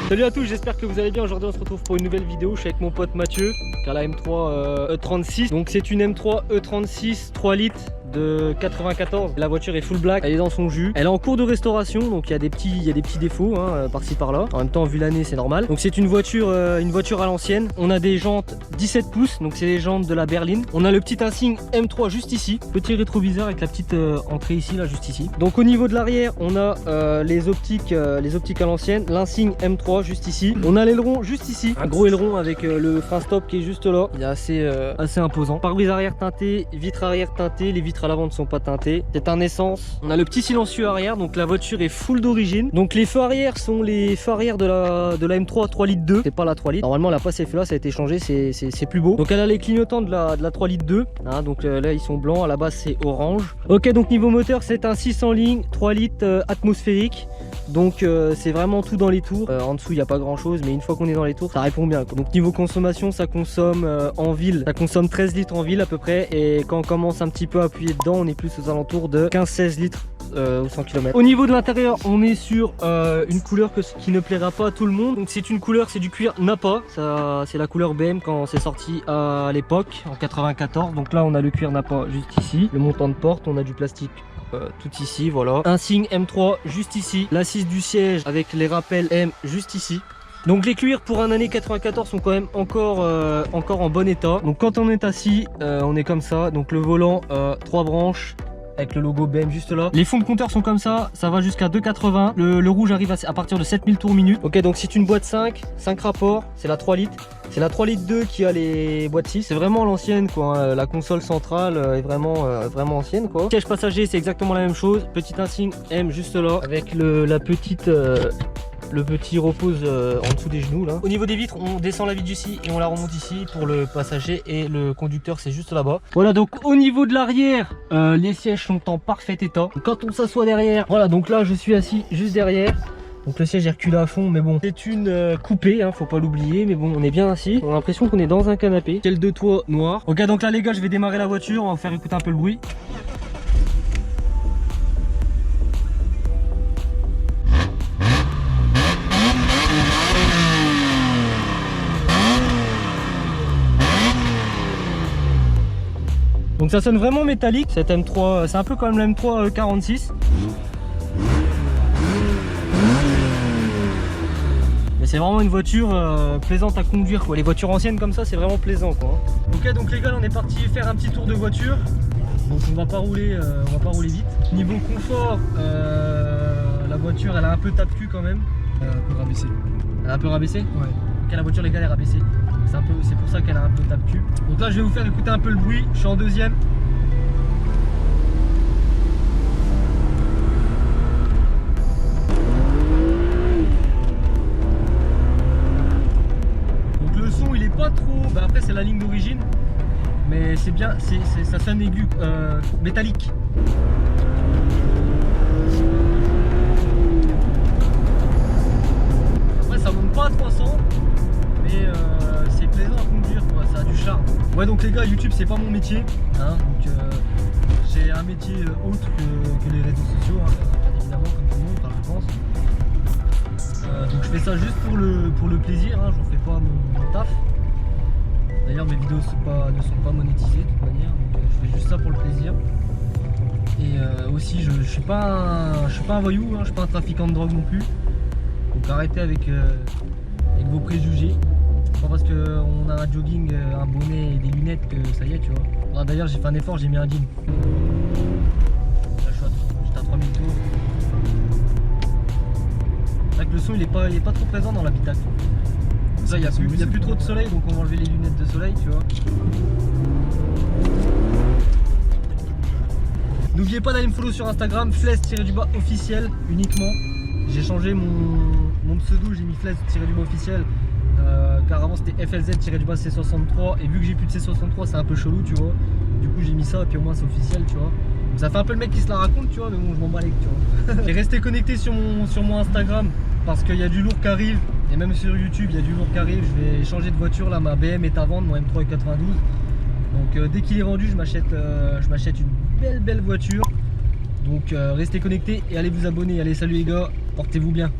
Salut à tous, j'espère que vous allez bien. Aujourd'hui on se retrouve pour une nouvelle vidéo. Je suis avec mon pote Mathieu qui a la M3 E36. Donc c'est une M3 E36 3 litres de 94. La voiture est full black, elle est dans son jus, elle est en cours de restauration, donc il y a des petits défauts hein, par-ci par-là. En même temps vu l'année c'est normal. Donc c'est une voiture à l'ancienne. On a des jantes 17 pouces, donc c'est les jantes de la berline. On a le petit insigne M3 juste ici, petit rétroviseur avec la petite entrée ici, là juste ici. Donc au niveau de l'arrière on a les optiques à l'ancienne, l'insigne M3 juste ici. On a l'aileron juste ici, un gros aileron avec le frein stop qui est juste là. Il est assez imposant. Pare-brise arrière teinté, vitres arrière teintées, les vitres à l'avant ne sont pas teintées. C'est un essence. On a le petit silencieux arrière, donc la voiture est full d'origine. Donc les feux arrière sont les feux arrière de la M3 3 litres 2. C'est pas la 3 litres. Normalement elle a pas ces feux là, ça a été changé, c'est plus beau. Donc elle a les clignotants de la 3 litres 2. Hein, donc là ils sont blancs, à la base c'est orange. Ok, donc niveau moteur c'est un 600 lignes 3 litres atmosphérique. Donc c'est vraiment tout dans les tours. En dessous il n'y a pas grand chose, mais une fois qu'on est dans les tours ça répond bien quoi. Donc niveau consommation ça consomme en ville, ça consomme 13 litres en ville à peu près. Et quand on commence un petit peu à appuyer dedans on est plus aux alentours de 15-16 litres au 100 km. Au niveau de l'intérieur on est sur une couleur qui ne plaira pas à tout le monde. Donc c'est une couleur, c'est du cuir Nappa. C'est la couleur BM quand c'est sorti à l'époque en 94. Donc là on a le cuir Nappa juste ici, le montant de porte, on a du plastique tout ici, voilà. Un signe M3 juste ici, l'assise du siège avec les rappels M juste ici. Donc les cuirs pour un année 94 sont quand même encore en bon état. Donc quand on est assis, on est comme ça. Donc le volant 3 branches avec le logo BM juste là. Les fonds de compteur sont comme ça va jusqu'à 2,80. Le rouge arrive à partir de 7000 tours minute. Ok, donc c'est une boîte 5 rapports, c'est la 3 litres. C'est la 3 litres 2 qui a les boîtes 6. C'est vraiment l'ancienne quoi, hein. La console centrale est vraiment ancienne quoi. Siège passager c'est exactement la même chose. Petit insigne M juste là avec le petit repose en dessous des genoux là. Au niveau des vitres on descend la vitre d'ici et on la remonte ici pour le passager, et le conducteur c'est juste là-bas. Voilà, donc au niveau de l'arrière les sièges sont en parfait état. Quand on s'assoit derrière, voilà, donc là je suis assis juste derrière. Donc le siège est reculé à fond, mais bon, c'est une coupée, hein, faut pas l'oublier, mais bon, on est bien assis. On a l'impression qu'on est dans un canapé. Ciel de toit noir. Ok, donc là les gars, je vais démarrer la voiture, on va vous faire écouter un peu le bruit. Donc ça sonne vraiment métallique, cette M3, c'est un peu comme la M3 46. Mais c'est vraiment une voiture plaisante à conduire quoi. Les voitures anciennes comme ça c'est vraiment plaisant quoi. Ok, donc les gars, on est parti faire un petit tour de voiture. Donc on va pas rouler vite. Niveau confort, la voiture elle a un peu tape-cul quand même. Un peu rabaissé. Elle a un peu rabaissé? Ouais. Ok, la voiture les gars elle est rabaissée. C'est pour ça qu'elle a un peu tape-cul. Donc là je vais vous faire écouter un peu le bruit. Je suis en deuxième. Donc le son il est pas trop... Bah après c'est la ligne d'origine. Mais c'est bien, ça sonne aigu, métallique. Ouais, ça monte pas à 300. Mais c'est plaisant à conduire quoi, ça a du charme. Ouais, donc les gars, YouTube c'est pas mon métier hein, donc j'ai un métier autre que les réseaux sociaux hein, bien évidemment, comme tout le monde, enfin, je pense. Donc je fais ça juste pour le plaisir hein, j'en fais pas mon taf. D'ailleurs mes vidéos ne sont pas monétisées de toute manière, donc je fais juste ça pour le plaisir. Et aussi je suis pas un voyou hein, je suis pas un trafiquant de drogue non plus. Donc arrêtez avec vos préjugés. C'est pas parce qu'on a un jogging, un bonnet et des lunettes que ça y est, tu vois. D'ailleurs, j'ai fait un effort, j'ai mis un jean. Là, j'étais à 3000 tours. C'est vrai que le son, il est pas trop présent dans l'habitacle. Là, il n'y a plus trop de soleil, donc on va enlever les lunettes de soleil, tu vois. N'oubliez pas d'aller me follow sur Instagram, Fles-officiel uniquement. J'ai changé mon pseudo, j'ai mis Fles-officiel. Car avant c'était FLZ-C63, et vu que j'ai plus de C63 c'est un peu chelou tu vois, du coup j'ai mis ça et puis au moins c'est officiel tu vois. Donc, ça fait un peu le mec qui se la raconte tu vois, mais bon je m'en bats les couilles tu vois. Et restez connectés sur mon Instagram parce qu'il y a du lourd qui arrive, et même sur YouTube il y a du lourd qui arrive. Je vais changer de voiture là, ma BM est à vendre, mon M3 est 92. Donc dès qu'il est vendu je m'achète une belle voiture. Donc restez connectés et allez vous abonner. Allez, salut les gars, portez-vous bien.